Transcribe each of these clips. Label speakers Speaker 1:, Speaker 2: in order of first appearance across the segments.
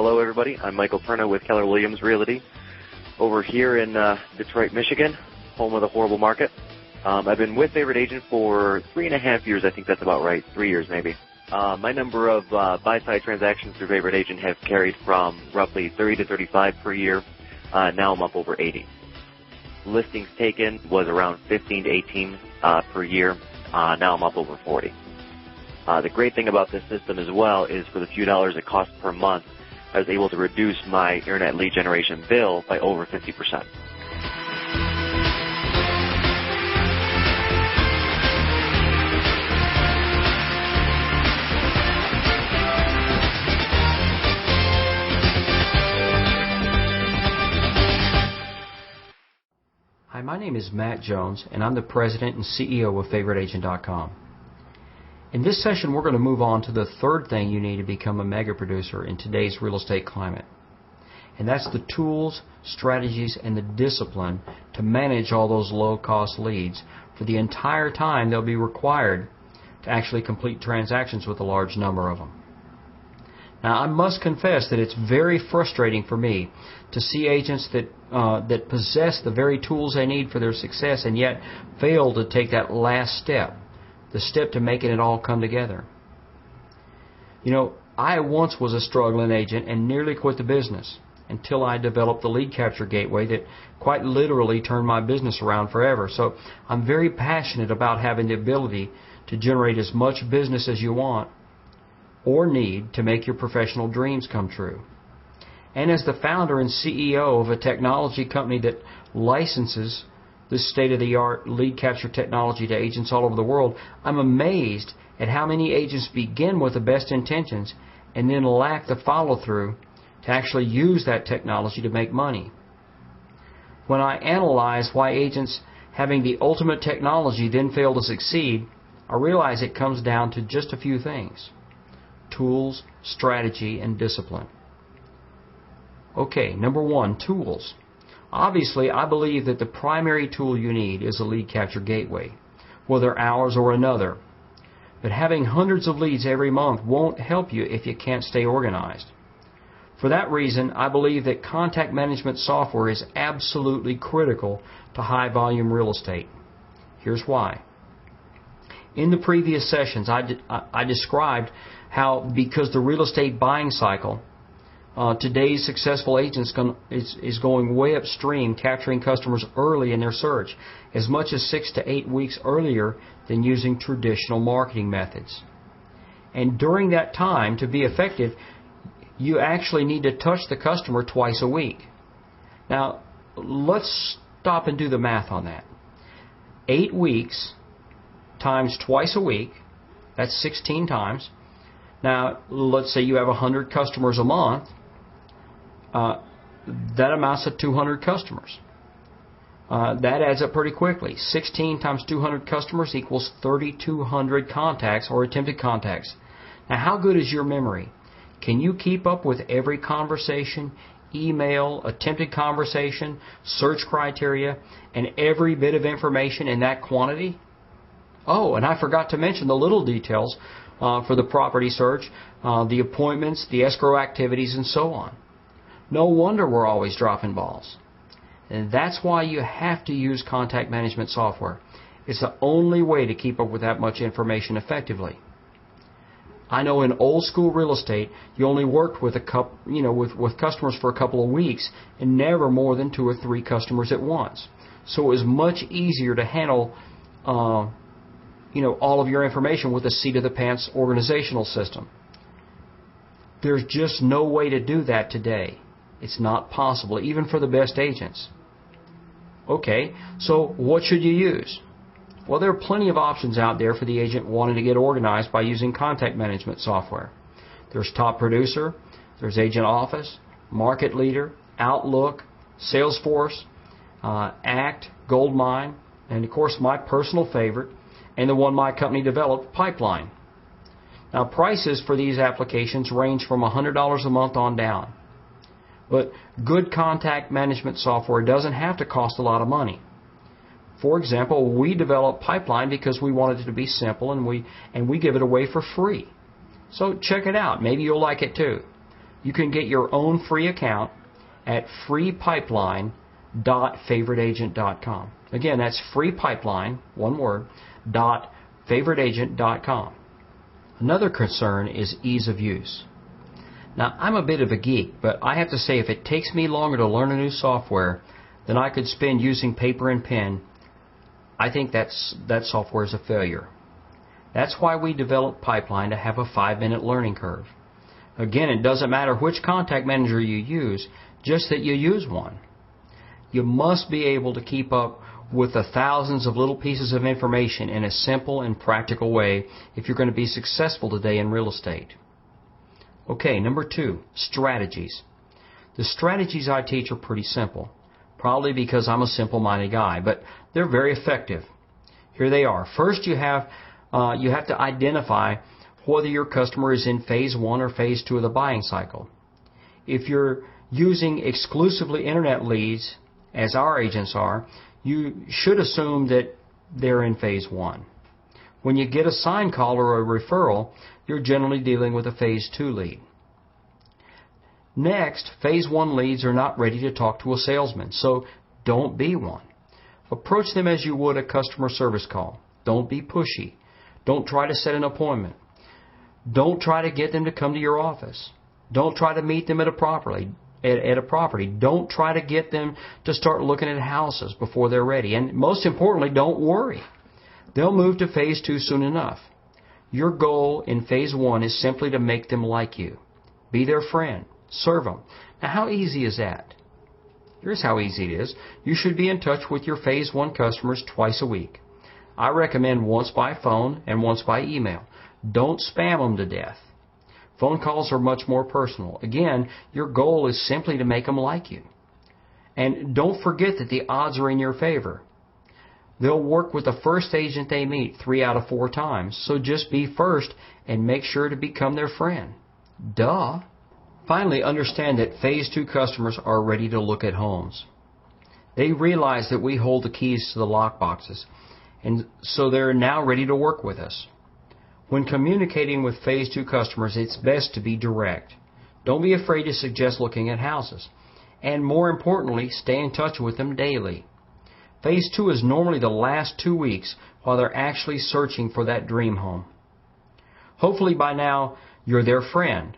Speaker 1: Hello, everybody. I'm Michael Perna with Keller Williams Realty over here in Detroit, Michigan, home of the horrible market. I've been with Favorite Agent for 3.5 years. I think that's about right. 3 years, maybe. My number of buy-side transactions through Favorite Agent have carried from roughly 30 to 35 per year. Now I'm up over 80. Listings taken was around 15 to 18 per year. Now I'm up over 40. The great thing about this system as well is for the few dollars it costs per month, I was able to reduce my internet lead generation bill by over 50%.
Speaker 2: Hi, my name is Matt Jones, and I'm the President and CEO of FavoriteAgent.com. In this session, we're going to move on to the third thing you need to become a mega producer in today's real estate climate. And that's the tools, strategies, and the discipline to manage all those low-cost leads for the entire time they'll be required to actually complete transactions with a large number of them. Now, I must confess that it's very frustrating for me to see agents that possess the very tools they need for their success and yet fail to take that last step, the step to making it all come together. You know, I once was a struggling agent and nearly quit the business until I developed the lead capture gateway that quite literally turned my business around forever. So I'm very passionate about having the ability to generate as much business as you want or need to make your professional dreams come true. And as the founder and CEO of a technology company that licenses this state-of-the-art lead capture technology to agents all over the world, I'm amazed at how many agents begin with the best intentions and then lack the follow-through to actually use that technology to make money. When I analyze why agents having the ultimate technology then fail to succeed, I realize it comes down to just a few things: tools, strategy, and discipline. Okay, number one, tools. Obviously, I believe that the primary tool you need is a lead capture gateway, whether ours or another. But having hundreds of leads every month won't help you if you can't stay organized. For that reason, I believe that contact management software is absolutely critical to high-volume real estate. Here's why. In the previous sessions, I described how, because the real estate buying cycle, today's successful agents is going way upstream, capturing customers early in their search, as much as 6 to 8 weeks earlier than using traditional marketing methods. And during that time, to be effective, you actually need to touch the customer twice a week. Now, let's stop and do the math on that. 8 weeks times twice a week, that's 16 times. Now, let's say you have 100 customers a month. That amounts to 200 customers. That adds up pretty quickly. 16 times 200 customers equals 3,200 contacts or attempted contacts. Now, how good is your memory? Can you keep up with every conversation, email, attempted conversation, search criteria, and every bit of information in that quantity? Oh, and I forgot to mention the little details for the property search, the appointments, the escrow activities, and so on. No wonder we're always dropping balls. And that's why you have to use contact management software. It's the only way to keep up with that much information effectively. I know in old school real estate, you only worked with with customers for a couple of weeks and never more than 2 or 3 customers at once. So it was much easier to handle all of your information with a seat-of-the-pants organizational system. There's just no way to do that today. It's not possible, even for the best agents. Okay, so what should you use? Well, there are plenty of options out there for the agent wanting to get organized by using contact management software. There's Top Producer, there's Agent Office, Market Leader, Outlook, Salesforce, Act, Goldmine, and of course my personal favorite, and the one my company developed, Pipeline. Now, prices for these applications range from $100 a month on down. But good contact management software doesn't have to cost a lot of money. For example, we developed Pipeline because we wanted it to be simple, and we give it away for free. So check it out. Maybe you'll like it too. You can get your own free account at freepipeline.favoriteagent.com. Again, that's freepipeline, one word, .favoriteagent.com. Another concern is ease of use. Now, I'm a bit of a geek, but I have to say if it takes me longer to learn a new software than I could spend using paper and pen, I think that software is a failure. That's why we developed Pipeline to have a 5-minute learning curve. Again, it doesn't matter which contact manager you use, just that you use one. You must be able to keep up with the thousands of little pieces of information in a simple and practical way if you're going to be successful today in real estate. Okay, number 2, strategies. The strategies I teach are pretty simple, probably because I'm a simple-minded guy, but they're very effective. Here they are. First, you have to identify whether your customer is in phase 1 or phase 2 of the buying cycle. If you're using exclusively internet leads, as our agents are, you should assume that they're in phase 1. When you get a sign call or a referral, you're generally dealing with a phase 2 lead. Next, phase 1 leads are not ready to talk to a salesman, so don't be one. Approach them as you would a customer service call. Don't be pushy. Don't try to set an appointment. Don't try to get them to come to your office. Don't try to meet them at a property. Don't try to get them to start looking at houses before they're ready. And most importantly, don't worry. They'll move to phase 2 soon enough. Your goal in phase 1 is simply to make them like you. Be their friend. Serve them. Now, how easy is that? Here's how easy it is. You should be in touch with your phase 1 customers twice a week. I recommend once by phone and once by email. Don't spam them to death. Phone calls are much more personal. Again, your goal is simply to make them like you. And don't forget that the odds are in your favor. They'll work with the first agent they meet 3 out of 4 times, so just be first and make sure to become their friend. Duh. Finally, understand that phase 2 customers are ready to look at homes. They realize that we hold the keys to the lockboxes, and so they're now ready to work with us. When communicating with phase 2 customers, it's best to be direct. Don't be afraid to suggest looking at houses. And more importantly, stay in touch with them daily. Phase 2 is normally the last 2 weeks while they're actually searching for that dream home. Hopefully by now you're their friend.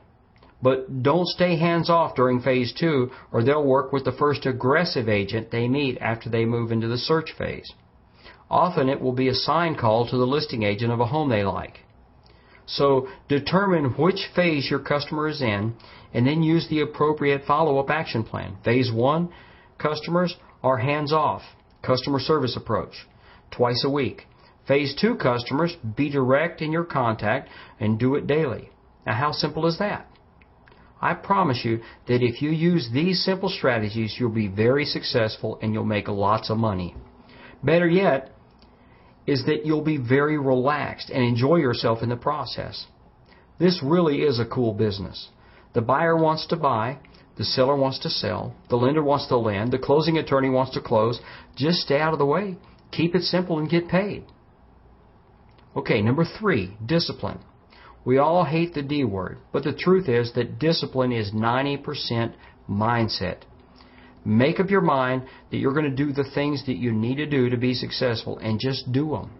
Speaker 2: But don't stay hands-off during phase 2 or they'll work with the first aggressive agent they meet after they move into the search phase. Often it will be a sign call to the listing agent of a home they like. So determine which phase your customer is in and then use the appropriate follow-up action plan. Phase 1, customers are hands-off, customer service approach, twice a week. Phase 2 customers, be direct in your contact and do it daily. Now how simple is that? I promise you that if you use these simple strategies, you'll be very successful and you'll make lots of money. Better yet, is that you'll be very relaxed and enjoy yourself in the process. This really is a cool business. The buyer wants to buy, the seller wants to sell, the lender wants to lend, the closing attorney wants to close. Just stay out of the way. Keep it simple and get paid. Okay, number 3, discipline. We all hate the D word, but the truth is that discipline is 90% mindset. Make up your mind that you're going to do the things that you need to do to be successful and just do them.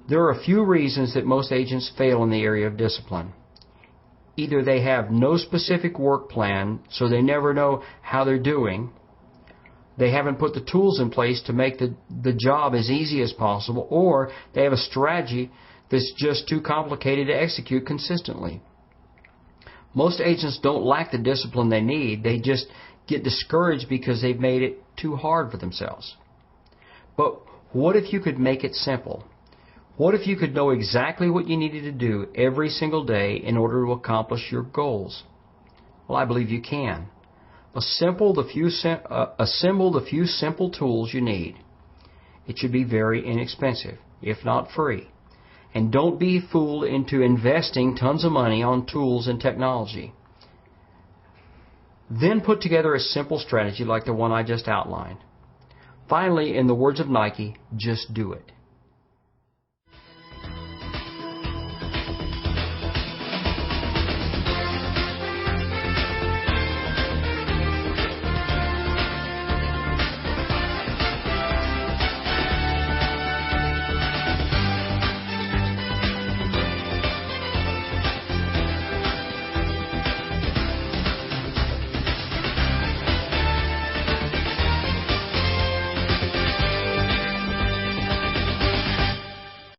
Speaker 2: There are a few reasons that most agents fail in the area of discipline. Either they have no specific work plan, so they never know how they're doing. They haven't put the tools in place to make the job as easy as possible, or they have a strategy that's just too complicated to execute consistently. Most agents don't lack the discipline they need. They just get discouraged because they've made it too hard for themselves. But what if you could make it simple? What if you could know exactly what you needed to do every single day in order to accomplish your goals? Well, I believe you can. Assemble the few simple tools you need. It should be very inexpensive, if not free. And don't be fooled into investing tons of money on tools and technology. Then put together a simple strategy like the one I just outlined. Finally, in the words of Nike, just do it.